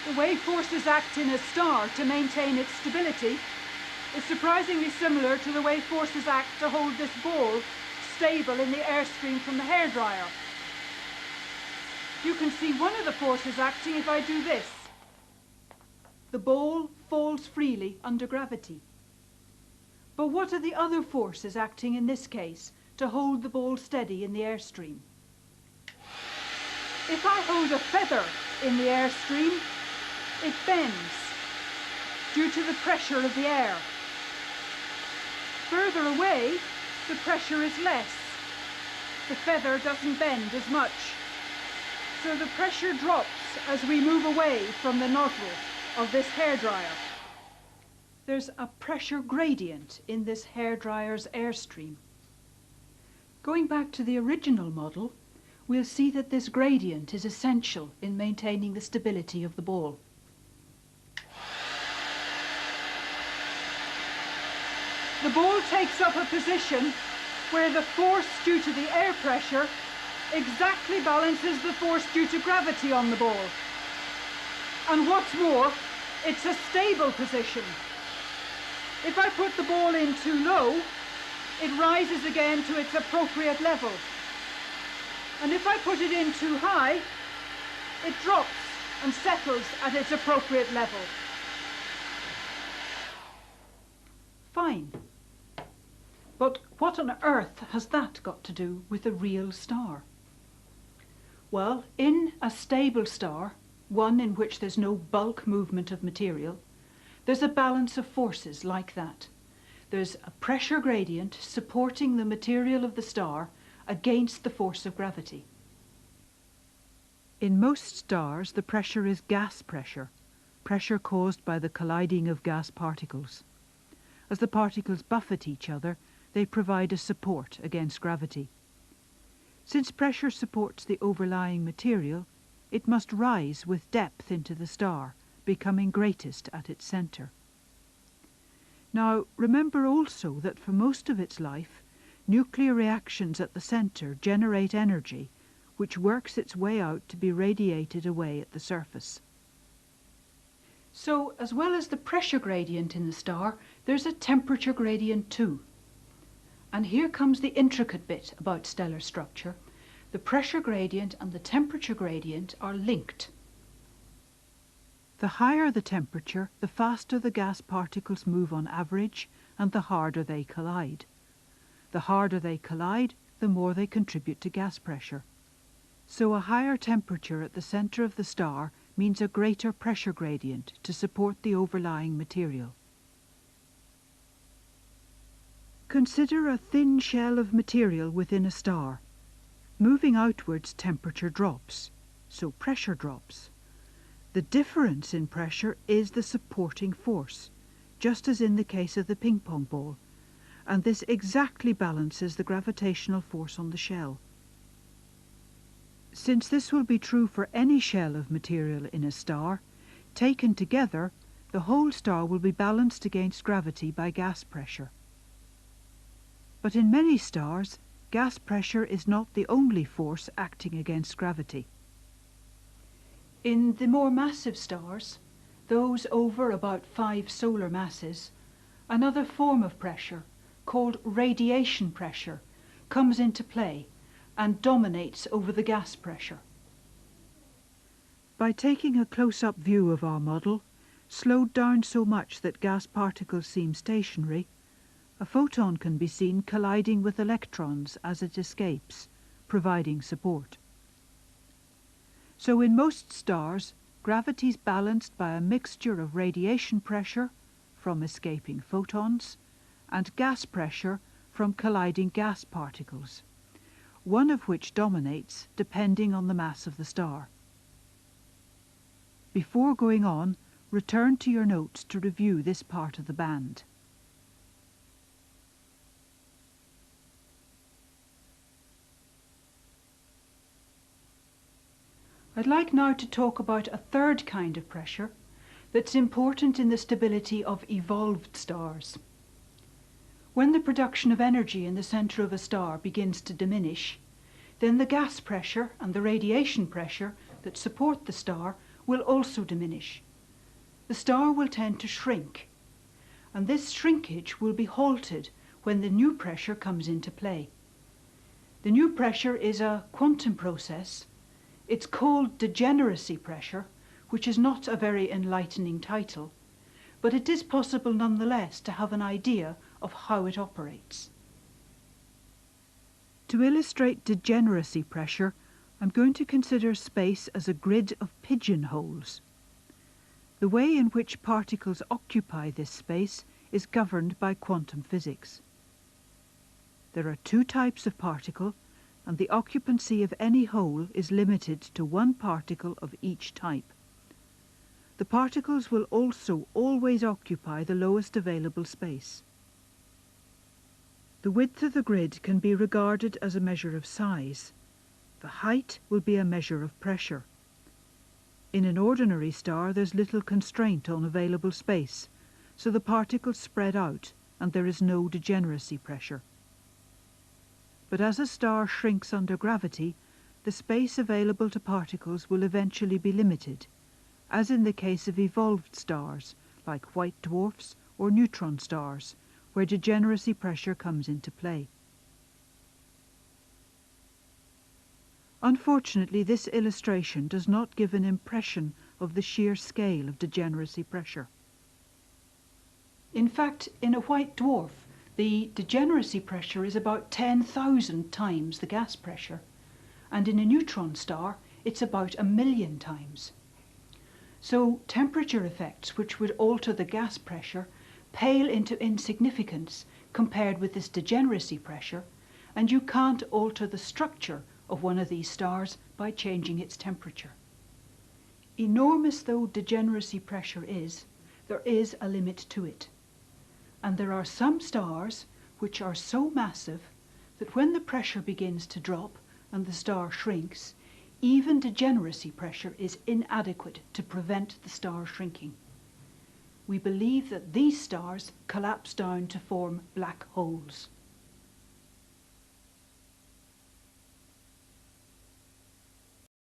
The way forces act in a star to maintain its stability is surprisingly similar to the way forces act to hold this ball stable in the airstream from the hairdryer. You can see one of the forces acting if I do this. The ball falls freely under gravity. But what are the other forces acting in this case to hold the ball steady in the airstream? If I hold a feather in the airstream, it bends due to the pressure of the air. Further away, the pressure is less. The feather doesn't bend as much. So the pressure drops as we move away from the nozzle of this hairdryer. There's a pressure gradient in this hairdryer's airstream. Going back to the original model, we'll see that this gradient is essential in maintaining the stability of the ball. The ball takes up a position where the force due to the air pressure exactly balances the force due to gravity on the ball. And what's more, it's a stable position. If I put the ball in too low, it rises again to its appropriate level. And if I put it in too high, it drops and settles at its appropriate level. Fine. But what on earth has that got to do with a real star? Well, in a stable star, one in which there's no bulk movement of material, there's a balance of forces like that. There's a pressure gradient supporting the material of the star against the force of gravity. In most stars, the pressure is gas pressure, pressure caused by the colliding of gas particles. As the particles buffet each other, they provide a support against gravity. Since pressure supports the overlying material, it must rise with depth into the star, becoming greatest at its centre. Now, remember also that for most of its life, nuclear reactions at the centre generate energy, which works its way out to be radiated away at the surface. So, as well as the pressure gradient in the star, there's a temperature gradient too. And here comes the intricate bit about stellar structure. The pressure gradient and the temperature gradient are linked. The higher the temperature, the faster the gas particles move on average, and the harder they collide. The harder they collide, the more they contribute to gas pressure. So a higher temperature at the centre of the star means a greater pressure gradient to support the overlying material. Consider a thin shell of material within a star. Moving outwards, temperature drops, so pressure drops. The difference in pressure is the supporting force, just as in the case of the ping-pong ball, and this exactly balances the gravitational force on the shell. Since this will be true for any shell of material in a star, taken together, the whole star will be balanced against gravity by gas pressure. But in many stars, gas pressure is not the only force acting against gravity. In the more massive stars, those over about 5 solar masses, another form of pressure, called radiation pressure, comes into play and dominates over the gas pressure. By taking a close-up view of our model, slowed down so much that gas particles seem stationary, a photon can be seen colliding with electrons as it escapes, providing support. So in most stars, gravity is balanced by a mixture of radiation pressure from escaping photons and gas pressure from colliding gas particles, one of which dominates depending on the mass of the star. Before going on, return to your notes to review this part of the band. I'd like now to talk about a third kind of pressure that's important in the stability of evolved stars. When the production of energy in the centre of a star begins to diminish, then the gas pressure and the radiation pressure that support the star will also diminish. The star will tend to shrink, and this shrinkage will be halted when the new pressure comes into play. The new pressure is a quantum process. It's called degeneracy pressure, which is not a very enlightening title, but it is possible nonetheless to have an idea of how it operates. To illustrate degeneracy pressure, I'm going to consider space as a grid of pigeonholes. The way in which particles occupy this space is governed by quantum physics. There are two types of particle, and the occupancy of any hole is limited to one particle of each type. The particles will also always occupy the lowest available space. The width of the grid can be regarded as a measure of size. The height will be a measure of pressure. In an ordinary star, there's little constraint on available space, so the particles spread out and there is no degeneracy pressure. But as a star shrinks under gravity, the space available to particles will eventually be limited, as in the case of evolved stars like white dwarfs or neutron stars, where degeneracy pressure comes into play. Unfortunately, this illustration does not give an impression of the sheer scale of degeneracy pressure. In fact, in a white dwarf, the degeneracy pressure is about 10,000 times the gas pressure, and in a neutron star, it's about 1,000,000 times. So temperature effects which would alter the gas pressure pale into insignificance compared with this degeneracy pressure, and you can't alter the structure of one of these stars by changing its temperature. Enormous though degeneracy pressure is, there is a limit to it. And there are some stars which are so massive that when the pressure begins to drop and the star shrinks, even degeneracy pressure is inadequate to prevent the star shrinking. We believe that these stars collapse down to form black holes.